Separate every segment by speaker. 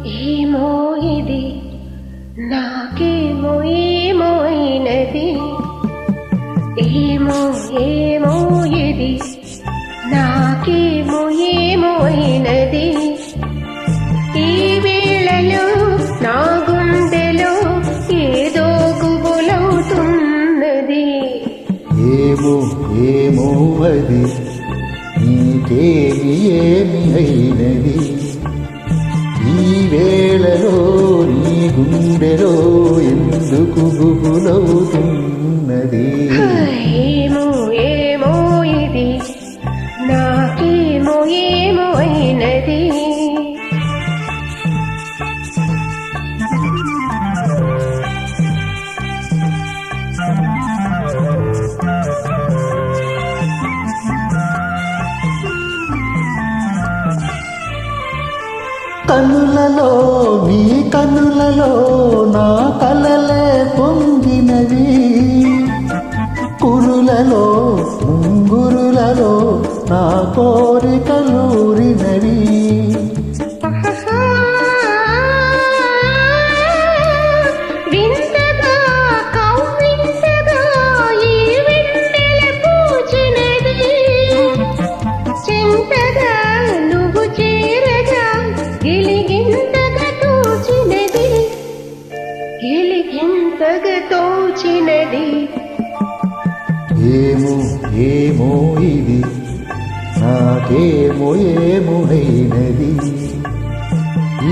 Speaker 1: ఏమో ఇది నాకేమో ఏమో అయినది, ఏమో ఏమో ఇది నాకేమో ఏమో అయినది. ఈ వేళలో నా గుండెలో ఏదో గుబులవుతున్నది.
Speaker 2: ఏమో ఏమో అది నీకేమి ఏమి అయినది. ఈ వేళలో నీ గుండెలో ఎందుకు గుబులవుతున్నది.
Speaker 1: ఏమో ఏమో ఇది నాకేమో ఏమో అయినది.
Speaker 2: కనులలో నీ కనులలో నా కలలే పొంగినవి, కురులలో ముంగురులలో నా కోరికలూరినవి. ఏమో ఏమో ఇది నాకేమో ఏమో అయినది.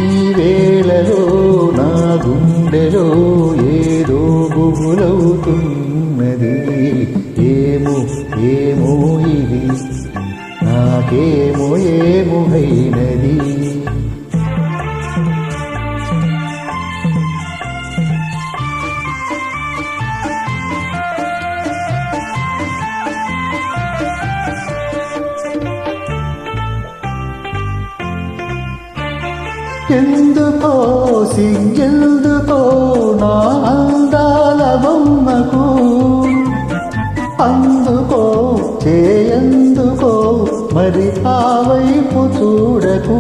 Speaker 2: ఈ వేళలో నా గుండెలో ఏదో గుబులవుతున్నది. ఏమో ఏమో ఇది నాకేమో ఏమో అయినది. ఎందుకో సిగ్గెందుకో నా అందాల బొమ్మకు, అందుకో చేయందుకో మరి ఆ వైపు చూడకు.